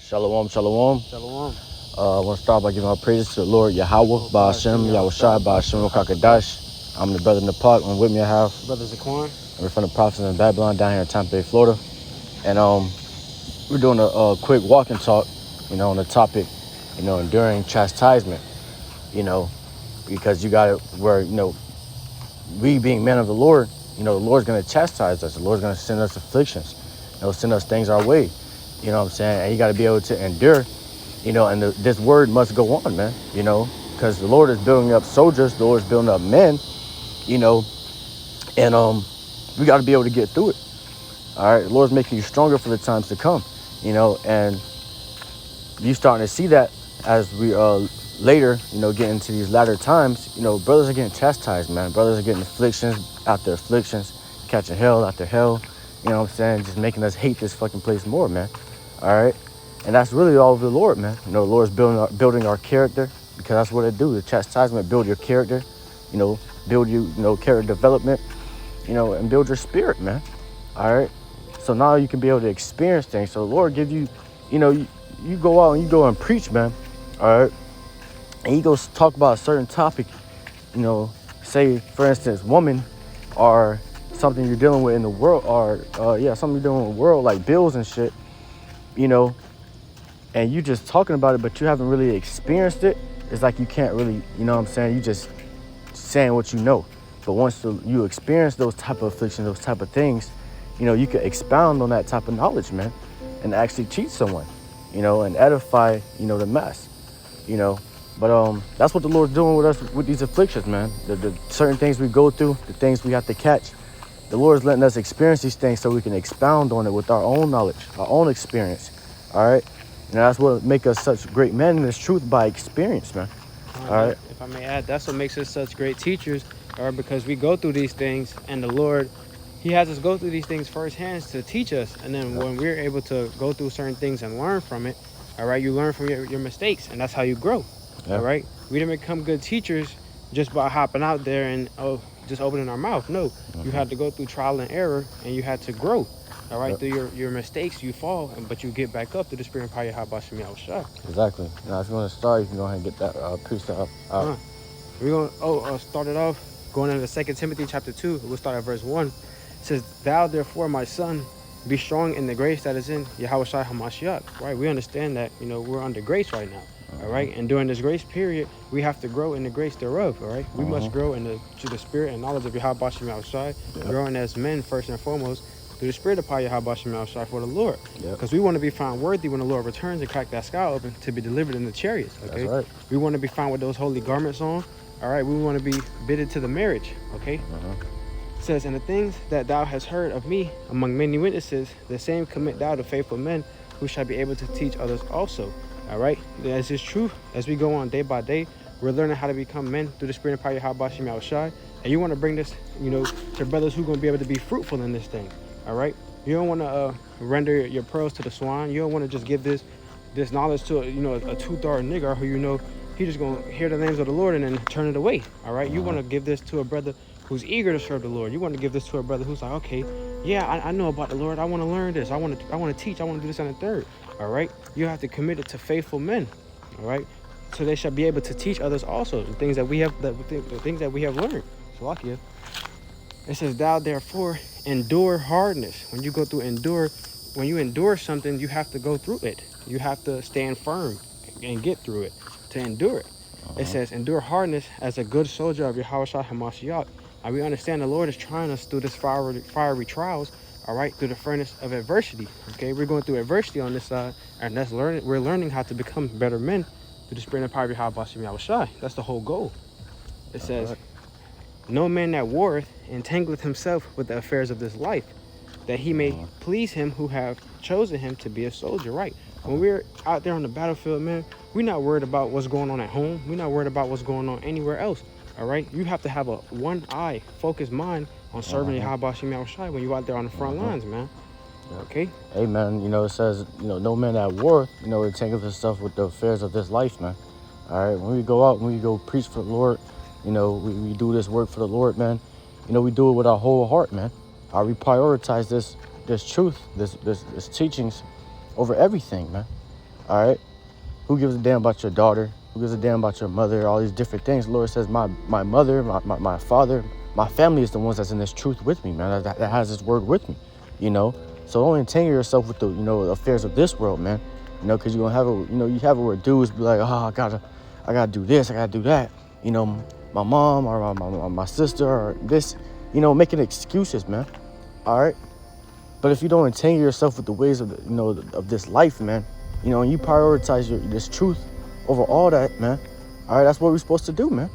Shalom, shalom. Shalom. I want to start by giving our praises to the Lord Yahweh, Ba'ashem, Yahushai, Ba'ashem, Kakadash. I'm the brother in the park, and with me I have Brother Zaquan. we're from the prophets in Babylon down here in Tampa Bay, Florida. And we're doing a quick walk and talk, on the topic, enduring chastisement, because you got it where, we being men of the Lord, the Lord's going to chastise us. The Lord's going to send us afflictions, send us things our way, what I'm saying? And you got to be able to endure. And this word must go on, man, because the Lord is building up soldiers, the Lord is building up men, and we got to be able to get through it. All right, the Lord's making you stronger for the times to come, and you starting to see that as we later, get into these latter times, brothers are getting chastised, man. Brothers are getting afflictions after afflictions, catching hell after hell, what I'm saying, just making us hate this fucking place more, man. All right. And that's really all of the Lord, man. The Lord's building our character, because that's what it do. The chastisement build your character, build you, character development, and build your spirit, man. All right. So now you can be able to experience things. So the Lord give you, you go out and you go and preach, man. All right. And you go talk about a certain topic, say, for instance, woman or something you're dealing with in the world, or, something you're dealing with in the world, like bills and shit, and you just talking about it, but you haven't really experienced it. It's like you can't really, what I'm saying? You just saying what you know. But once you experience those type of afflictions, those type of things, you can expound on that type of knowledge, man, and actually teach someone, and edify, the mass, But that's what the Lord's doing with us with these afflictions, man. The certain things we go through, the things we have to catch. The Lord's letting us experience these things so we can expound on it with our own knowledge, our own experience, all right? And that's what makes us such great men in this truth, by experience, man. All right. If I may add, that's what makes us such great teachers, because we go through these things, and the Lord, He has us go through these things firsthand to teach us. And then when we're able to go through certain things and learn from it, all right, you learn from your mistakes, and that's how you grow. All right. We didn't become good teachers just by hopping out there and just opening our mouth. No, you had to go through trial and error, and you had to grow. All right, through your mistakes, you fall, but you get back up through the spirit and power of Habashim Yahushua. Exactly. Now, if you want to start, you can go ahead and get that precept up. We're going to start it off going into 2 Timothy chapter 2. We'll start at verse 1. It says, "Thou therefore, my son, be strong in the grace that is in Yahushua HaMashiach." Right? We understand that, we're under grace right now. All right, and during this grace period, we have to grow in the grace thereof. All right, we must grow to the spirit and knowledge of Yahushua Yahushua, growing as men first and foremost through the spirit of Yahushua Yahushua for the Lord, because we want to be found worthy when the Lord returns and crack that sky open to be delivered in the chariots. Okay, that's right. We want to be found with those holy garments on. All right, we want to be bidded to the marriage. Okay. It says, "And the things that thou hast heard of me among many witnesses, the same commit thou to faithful men, who shall be able to teach others also." All right, as is true, as we go on day by day, we're learning how to become men through the spirit and power of Habashim Yahushai. And you want to bring this, to brothers who are going to be able to be fruitful in this thing. All right, you don't want to render your pearls to the swine. You don't want to just give this knowledge to a two-third nigger who he just going to hear the names of the Lord and then turn it away. All right, you want to give this to a brother who's eager to serve the Lord. You want to give this to a brother who's like, okay, yeah, I know about the Lord. I want to learn this. I want to teach. I want to do this and the third. All right, you have to commit it to faithful men. All right, so they shall be able to teach others also the things that we have learned. Salakia. It says, "Thou therefore endure hardness." When you endure something, you have to go through it. You have to stand firm and get through it to endure it. It says, "Endure hardness as a good soldier of Yahushua HaMashiach." And we understand the Lord is trying us through this fiery trials, all right, through the furnace of adversity. Okay, we're going through adversity on this side, and we're learning how to become better men through the spirit and power of Yahushua. That's the whole goal. It says, "No man that warreth entangleth himself with the affairs of this life, that he may please him who have chosen him to be a soldier." Right? When we're out there on the battlefield, man, we're not worried about what's going on at home. We're not worried about what's going on anywhere else. All right? You have to have a one-eye, focused mind on serving Yahushua Yahushua when you're out there on the front lines, man. Okay? Hey, man, it says, no man at war, entangle himself with the affairs of this life, man. All right? When we go out, when we go preach for the Lord, we do this work for the Lord, man. We do it with our whole heart, man. We prioritize this truth, this teachings over everything, man. All right. Who gives a damn about your daughter? Who gives a damn about your mother? All these different things. The Lord says, my mother, my father, my family is the ones that's in this truth with me, man. That has this word with me, you know. So don't entangle yourself with the, affairs of this world, man. You know, because you're gonna have you have it where dudes be like, oh, I gotta do this, I gotta do that. You know, my mom or my sister or this, making excuses, man. All right. But if you don't entangle yourself with the ways of of this life, man, and you prioritize this truth over all that, man. All right, that's what we're supposed to do, man.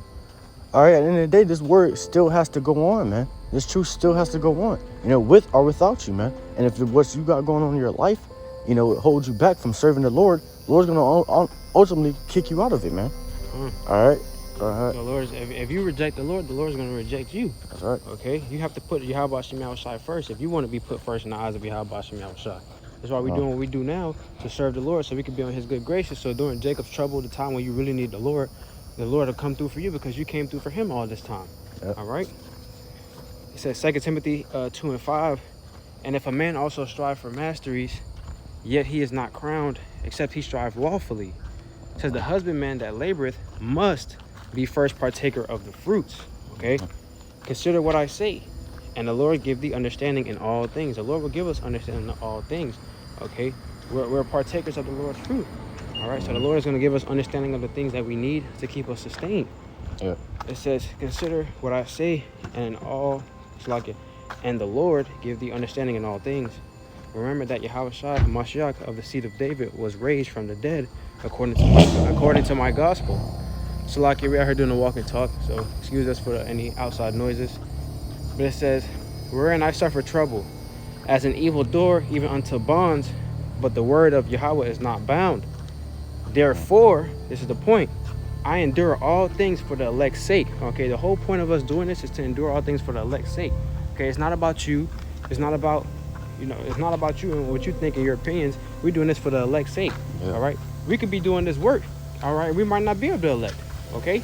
All right, at the end of the day, this word still has to go on, man. This truth still has to go on, with or without you, man. And if what you got going on in your life, it holds you back from serving the Lord's gonna ultimately kick you out of it, man. All right. The Lord, if you reject the Lord's going to reject you. That's right. Okay? You have to put Yahweh Shem Yahushai first if you want to be put first in the eyes of Yahweh Shem Yahushai. That's why we're doing what we do now, to serve the Lord so we can be on his good graces. So during Jacob's trouble, the time when you really need the Lord will come through for you because you came through for him all this time. Yep. All right? It says 2 Timothy 2:5, and if a man also strive for masteries, yet he is not crowned, except he strive lawfully. It says the husbandman that laboreth must be first partaker of the fruits. Okay, consider what I say, and the Lord give thee understanding in all things. The Lord will give us understanding in all things. Okay, we're partakers of the Lord's fruit. All right, so the Lord is going to give us understanding of the things that we need to keep us sustained. Yeah. It says, consider what I say, and in all, and the Lord give thee understanding in all things. Remember that Yahushua Mashiach of the seed of David was raised from the dead according to my gospel. So like we're out here doing a walk and talk, so excuse us for any outside noises. But it says, wherein I suffer trouble, as an evil door, even unto bonds, but the word of Yahweh is not bound. Therefore, this is the point, I endure all things for the elect's sake. Okay, the whole point of us doing this is to endure all things for the elect's sake. Okay, it's not about you. It's not about, it's not about you and what you think and your opinions. We're doing this for the elect's sake. Yeah. All right, we could be doing this work. All right, we might not be able to elect. Okay,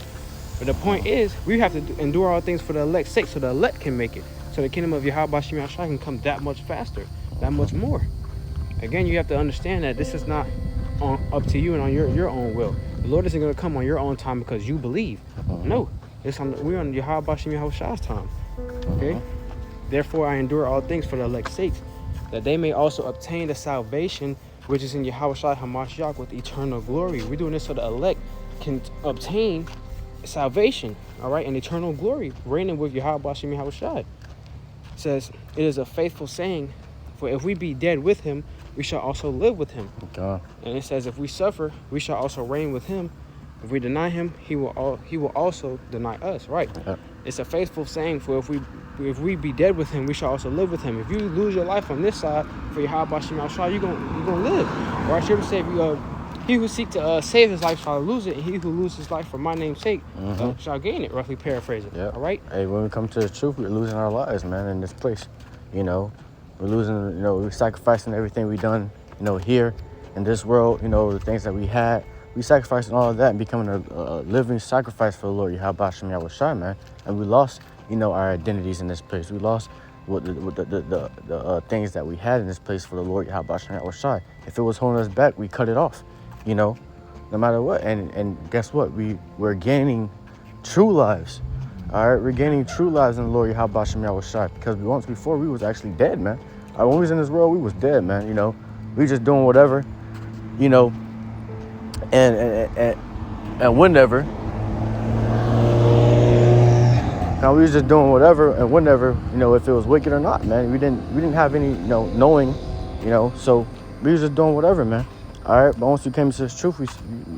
but the point is we have to endure all things for the elect's sake, so the elect can make it, so the kingdom of Yahweh Shem Yahushai can come that much faster, that much more. Again, you have to understand that this is not up to you and on your own will. The Lord isn't going to come on your own time because you believe. No, we're on Yahweh Shem Yahushai's time. Okay, therefore I endure all things for the elect's sake, that they may also obtain the salvation which is in Yahushua HaMashiach with eternal glory. We're doing this so the elect can obtain salvation, all right, and eternal glory, reigning with Yahweh Shem Yahushai. It says, it is a faithful saying, for if we be dead with him, we shall also live with him. Okay. And it says, if we suffer, we shall also reign with him. If we deny him, he will also deny us, right? Yep. It's a faithful saying, for if we be dead with him, we shall also live with him. If you lose your life on this side for Yahweh Shem Yahushai, you're gonna live. Or I should say, he who seeks to save his life shall lose it, and he who loses his life for my name's sake shall gain it, roughly paraphrasing. Yep. All right? Hey, when we come to the truth, we're losing our lives, man, in this place. We're losing, we're sacrificing everything we done, here in this world, the things that we had. We sacrificing all of that and becoming a living sacrifice for the Lord, Yahweh Shem Yahushai, man. And we lost, our identities in this place. We lost the things that we had in this place for the Lord, Yahweh Shem Yahushai. If it was holding us back, we cut it off. No matter what. And guess what? We're gaining true lives. All right, we're gaining true lives in the Lord Yahweh Shem Yahushai, because once before we was actually dead, man. When we was in this world, we was dead, man. We just doing whatever, and whenever. Now we was just doing whatever and whenever, if it was wicked or not, man. We didn't have any, knowing, so we was just doing whatever, man. All right, but once we came to this truth,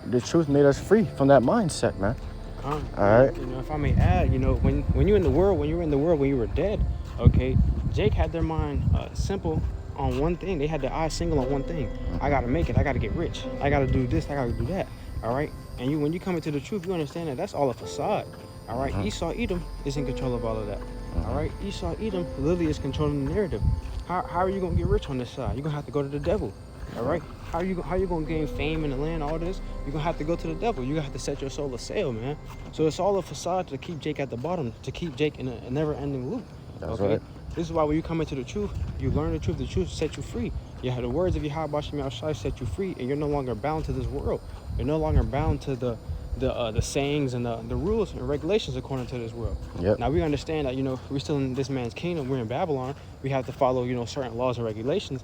the truth made us free from that mindset, man. All right. If I may add, when you're in the world, when you were dead, okay, Jake had their mind simple on one thing. They had their eyes single on one thing. I gotta make it. I gotta get rich. I gotta do this. I gotta do that. All right. And when you come into the truth, you understand that that's all a facade. All right. Esau Edom is in control of all of that. All right. Esau Edom literally is controlling the narrative. How are you gonna get rich on this side? You're gonna have to go to the devil. All right. How you gonna gain fame in the land? All this, you're gonna have to go to the devil. You have to set your soul a sail, man. So it's all a facade to keep Jake at the bottom, to keep Jake in a never-ending loop. That's right. This is why when you come into the truth, you learn the truth. The truth sets you free. Yeah, the words of Yahweh Shem Shai set you free, and you're no longer bound to this world. You're no longer bound to the sayings and the rules and regulations according to this world. Yep. Now we understand that we're still in this man's kingdom. We're in Babylon. We have to follow certain laws and regulations,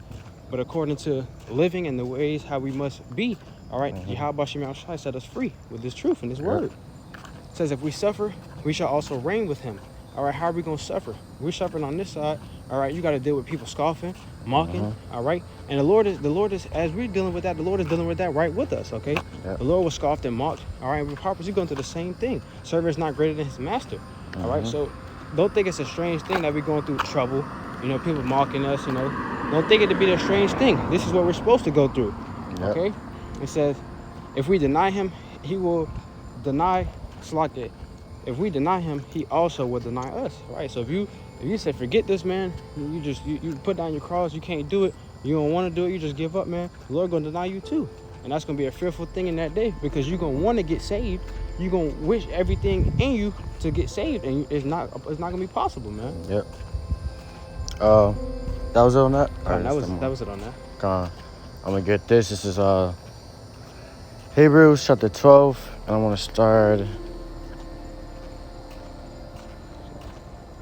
but according to living and the ways how we must be. All right, Yahweh Shem Shai set us free with this truth and this word. It says if we suffer, we shall also reign with him. All right, how are we gonna suffer? We're suffering on this side. All right, you got to deal with people scoffing, mocking. All right, and the Lord is as we're dealing with that, the Lord is dealing with that right with us. Okay, the Lord was scoffed and mocked. All right, we're purposely going through the same thing. Servant is not greater than his master. All right, so don't think it's a strange thing that we're going through trouble. People mocking us. Don't think it to be a strange thing. This is what we're supposed to go through. Okay, it says if we deny him, he will deny. Slack. If we deny him, he also will deny us. Right. So if you say forget this, man, you put down your cross, you can't do it, you don't want to do it, you just give up, man, the Lord gonna deny you too. And that's gonna be a fearful thing in that day, because you're gonna want to get saved. You're gonna wish everything in you to get saved, and it's not gonna be possible, man. Yep. That was it on that? Right, that was it on that. I'm gonna get this. This is Hebrews chapter 12, and I want to start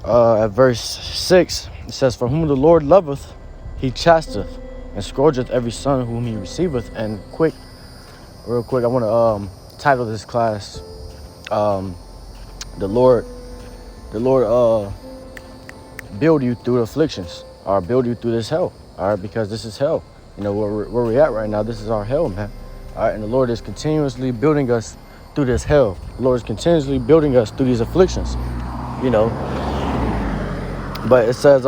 at verse 6. It says, "For whom the Lord loveth, he chasteth, and scourgeth every son whom he receiveth." And real quick, I want to title this class, the Lord build you through afflictions, or build you through this hell. All right, because this is hell. Where we're at right now, this is our hell, man. All right, and the Lord is continuously building us through this hell. The Lord is continuously building us through these afflictions. But it says,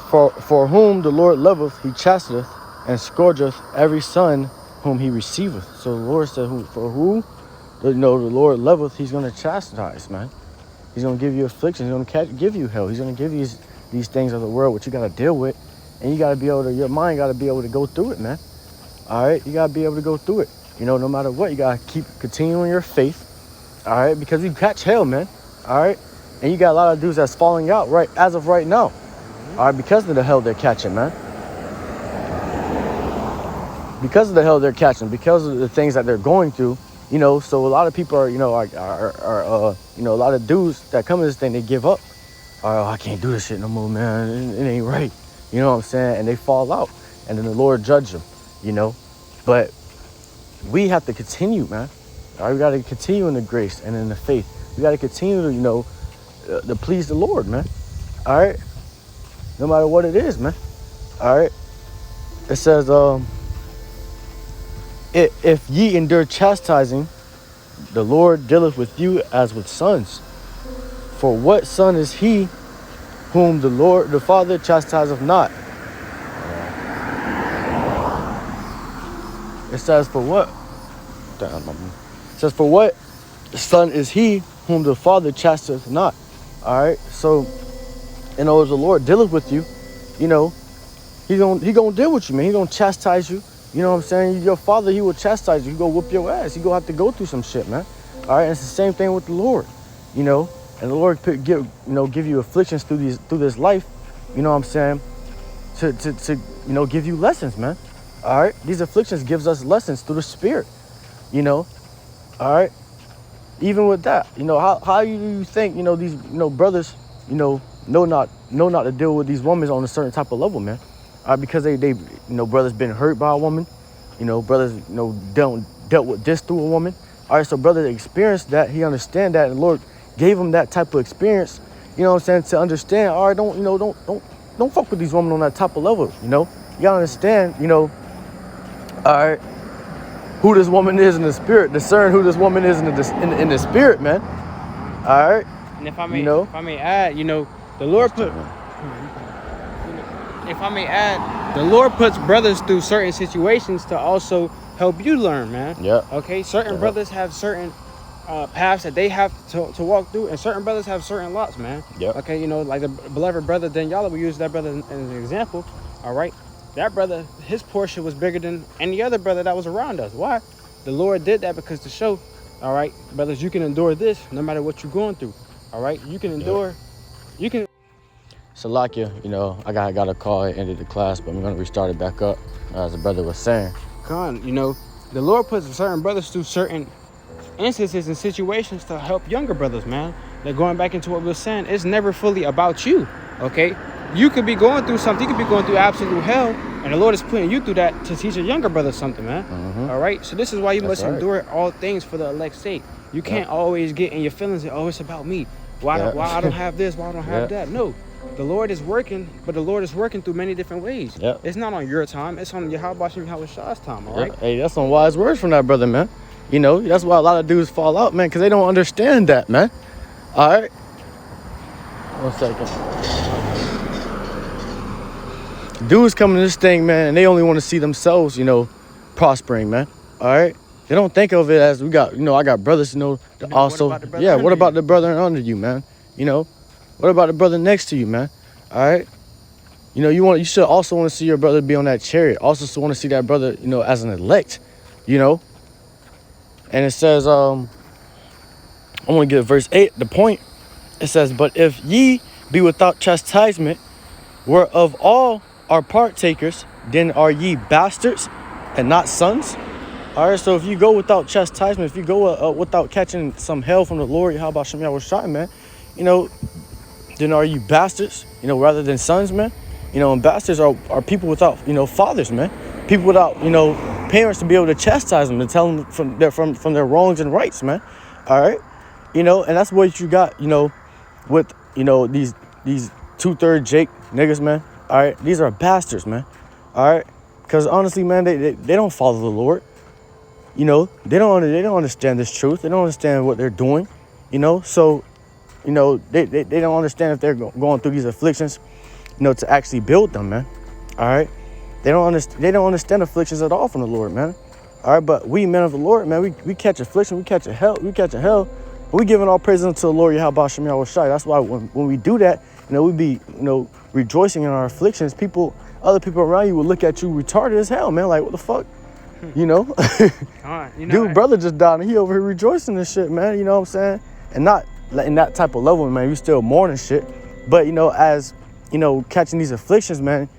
for whom the Lord loveth, he chasteneth, and scourgeth every son whom he receiveth. So the Lord said, for who, the Lord loveth, he's going to chastise, man. He's going to give you affliction. He's going to give you hell. He's going to give you these things of the world, which you got to deal with. And you got to be able to, your mind got to be able to go through it, man. All right? You got to be able to go through it. No matter what, you got to keep continuing your faith. All right? Because you catch hell, man. All right? And you got a lot of dudes that's falling out as of right now. All right? Because of the hell they're catching, man. Because of the hell they're catching. Because of the things that they're going through. So a lot of people are, a lot of dudes that come to this thing, they give up. Oh, I can't do this shit no more, man. It ain't right. You know what I'm saying? And they fall out. And then the Lord judge them, But we have to continue, man. All right, we got to continue in the grace and in the faith. We got to continue to, to please the Lord, man. All right? No matter what it is, man. All right? It says, if ye endure chastising, the Lord dealeth with you as with sons. For what son is he whom the Father chastiseth not? It says, for what? It says, for what son is he whom the Father chastiseth not? All right. So, as the Lord dealeth with you, he gonna deal with you, man. He gonna chastise you. You know what I'm saying? Your Father, he will chastise you. He gonna whoop your ass. You gonna have to go through some shit, man. All right. And it's the same thing with the Lord, And the Lord give you afflictions through this life. You know what I'm saying? To give you lessons, man. All right. These afflictions gives us lessons through the Spirit. All right. Even with that, how do you think, these, brothers, know not to deal with these women on a certain type of level, man. Because they brothers been hurt by a woman, brothers, dealt with this through a woman. All right. So brother experienced that. He understand that. And the Lord gave him that type of experience, to understand. All right. Don't fuck with these women on that type of level. You gotta understand, all right, who this woman is in the spirit. Discern who this woman is in the spirit, man. All right. And if I may add, the Lord put. If I may add, the Lord puts brothers through certain situations to also help you learn, man. Yeah. Okay. Certain brothers have certain paths that they have to walk through, and certain brothers have certain lots, man. Yeah. Okay. Like the beloved brother Daniela, we use that brother as an example. All right. That brother, his portion was bigger than any other brother that was around us. Why? The Lord did that because to show, all right, brothers, you can endure this no matter what you're going through. All right, you can endure. You can. Salakia, I got a call at the end of the class, but I'm going to restart it back up, as the brother was saying. Con, the Lord puts certain brothers through certain instances and situations to help younger brothers, man. Like going back into what we were saying, it's never fully about you, okay? You could be going through something, you could be going through absolute hell, and the Lord is putting you through that to teach a younger brother something, man. All right? So this is why you must endure all things for the elect's sake. You can't always get in your feelings and, it's about me. Why I don't have this, why I don't have that? No. The Lord is working, but the Lord is working through many different ways. It's not on your time, it's on Yahweh Shah's time, all right? Hey, that's some wise words from that brother, man. That's why a lot of dudes fall out, man, because they don't understand that, man. All right? 1 second. Dudes come to this thing, man, and they only want to see themselves, prospering, man. All right? They don't think of it as we got, I got brothers, also. What about the brother under you, man? What about the brother next to you, man? All right? You should also want to see your brother be on that chariot. Also want to see that brother, as an elect, And it says, I'm going to get verse 8, the point. It says, but if ye be without chastisement, whereof all are partakers, then are ye bastards and not sons. All right, so if you go without chastisement, if you go without catching some hell from the Lord, how about Shem Yahushua, man? Then are you bastards, rather than sons, man? And bastards are people without, fathers, man. People without, parents to be able to chastise them and tell them from their wrongs and rights, man. All right, and that's what you got, with these 2/3 Jake niggas, man. All right, these are bastards, man. All right, because honestly, man, they don't follow the Lord. They don't understand this truth. They don't understand what they're doing. So they don't understand if they're going through these afflictions, to actually build them, man. All right, they don't understand afflictions at all from the Lord, man. All right, but we men of the Lord, man, we catch affliction, we catch a hell, but we giving all praises unto the Lord Yahweh Shem Yahushua. That's why when we do that, we be rejoicing in our afflictions. Other people around you will look at you retarded as hell, man. Like, what the fuck, Dude, brother just died and he over here rejoicing and shit, man. You know what I'm saying? And not in that type of level, man. You still mourning shit, but as catching these afflictions, man.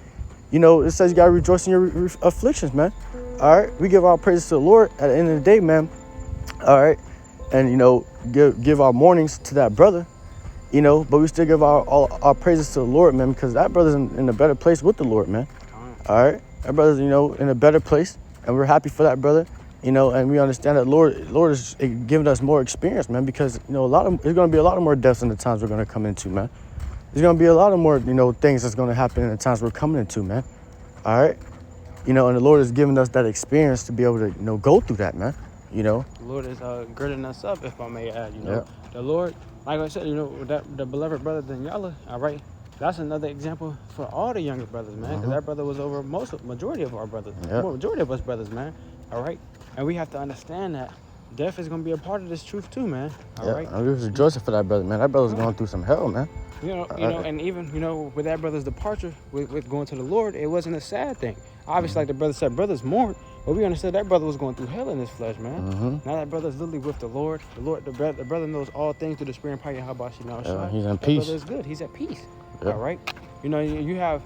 It says you gotta rejoice in your afflictions, man. All right, we give our praises to the Lord at the end of the day, man. All right, and give our mournings to that brother, but we still give all our praises to the Lord, man, because that brother's in a better place with the Lord, man. All right, that brother's in a better place, and we're happy for that brother, and we understand that Lord is giving us more experience, man, because there's gonna be a lot of more deaths in the times we're gonna come into, man. There's gonna be a lot of more things that's gonna happen in the times we're coming into, man. All right, and the Lord is giving us that experience to be able to go through that, man. The Lord is girding us up, if I may add. The Lord, like I said, the beloved brother Daniela. All right, that's another example for all the younger brothers, man. Because that brother was over majority of our brothers, majority of us brothers, man. All right, and we have to understand that death is gonna be a part of this truth too, man. All right, we was rejoicing for that brother, man. That brother's going through some hell, man. And even with that brother's departure, with going to the Lord, it wasn't a sad thing. Obviously, like the brother said, brothers mourned, but we understood that brother was going through hell in his flesh, man. Now that brother's literally with the Lord. The brother knows all things through the Spirit and power. How about he's in peace. That brother is good. He's at peace. All right. You have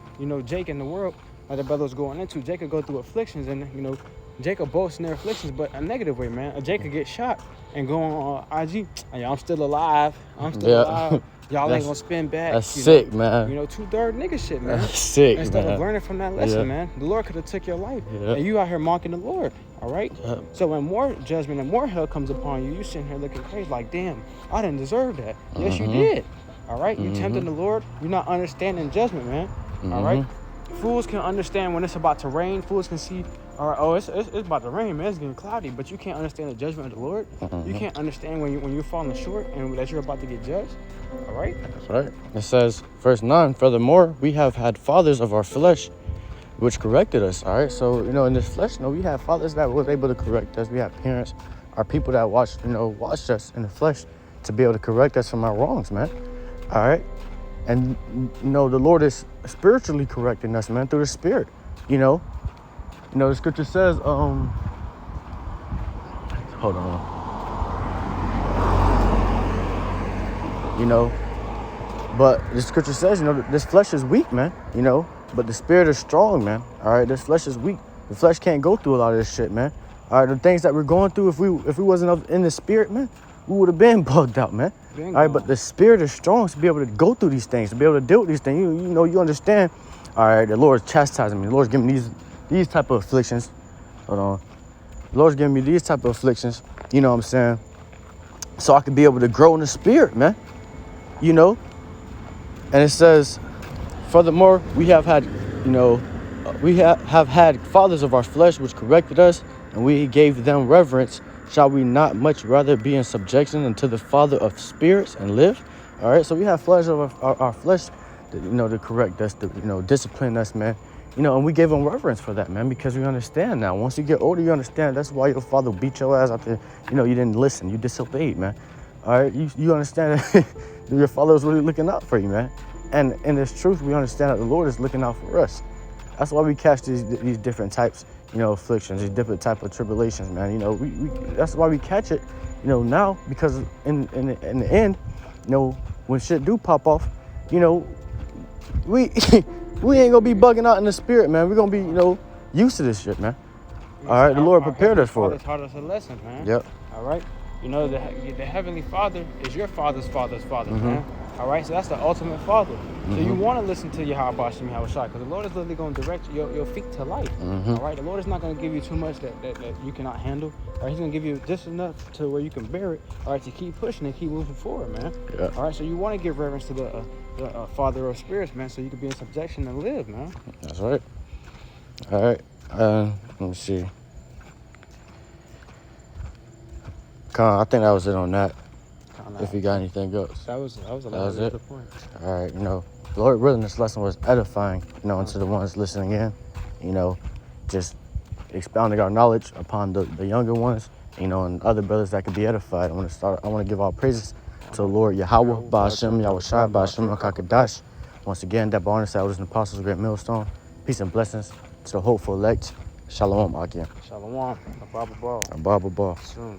Jake in the world, like the brother was going into. Jake could go through afflictions, and Jacob boasts in their afflictions, but a negative way, man. Jacob get shot and go on IG. I'm still alive. I'm still alive. Y'all ain't gonna spin back. That's sick, man. 2/3 nigga shit, man. That's sick, Instead man. of learning from that lesson, man. The Lord could have took your life. And you out here mocking the Lord. All right? So when more judgment and more hell comes upon you, you sitting here looking crazy like, damn, I didn't deserve that. Yes, you did. All right? You tempting the Lord. You're not understanding judgment, man. All right? Fools can understand when it's about to rain. Fools can see, it's about to rain, man. It's getting cloudy. But you can't understand the judgment of the Lord. You can't understand when you're falling short and that you're about to get judged. All right? That's right. It says, verse 9, furthermore, we have had fathers of our flesh, which corrected us. All right? So, in this flesh, we have fathers that was able to correct us. We have parents, our people that watched us in the flesh to be able to correct us from our wrongs, man. All right? And, the Lord is spiritually correcting us, man, through the Spirit, the scripture says, hold on. But the scripture says, this flesh is weak, man, but the spirit is strong, man. All right, this flesh is weak. The flesh can't go through a lot of this shit, man. All right, the things that we're going through, if we wasn't in the spirit, man, we would have been bugged out, man. All right, but the spirit is strong to be able to go through these things, to be able to deal with these things. You understand. All right, the Lord's chastising me. The Lord's giving me these type of afflictions. Hold on. The Lord's giving me these type of afflictions. You know what I'm saying? So I could be able to grow in the spirit, man. And it says, furthermore, we have had, we have had fathers of our flesh which corrected us, and we gave them reverence. Shall we not much rather be in subjection unto the Father of spirits and live? All right, so we have flesh of our flesh, to correct us, to discipline us, man. And we gave them reverence for that, man, because we understand now. Once you get older, you understand that's why your father beat your ass after, you didn't listen, you disobeyed, man. All right, you understand that your father was really looking out for you, man. And in this truth, we understand that the Lord is looking out for us. That's why we catch these different types, afflictions, these different type of tribulations, man. That's why we catch it, now, because in the end, when shit do pop off, we we ain't gonna be bugging out in the spirit, man. We're gonna be, used to this shit, man. All right, the Lord prepared us for it. Taught us a lesson, man. Yep. All right. The Heavenly Father is your father's father's father, man. All right, so that's the ultimate father. So you want to listen to Yahweh Hashem Yahushua, because the Lord is literally going to direct your feet to life. All right, the Lord is not going to give you too much that you cannot handle. All right, He's going to give you just enough to where you can bear it. All right, to keep pushing and keep moving forward, man. Yeah. All right, so you want to give reverence to the Father of spirits, man, so you can be in subjection and live, man. That's right. All right, let me see. I think that was it on that. If you got anything else. That was a lot of good point. All right, the Lord really, this lesson was edifying, unto the ones listening in, just expounding our knowledge upon the younger ones, and other brothers that could be edified. I want to give all praises to the Lord Yahweh, Ba'ashem, Yahushai, Ba'ashem, Kakadash. Once again, that honor saddles and apostles, great millstone. Peace and blessings to the hopeful elect. Shalom again. Shalom. A Bible ball. A Bible ball. Soon.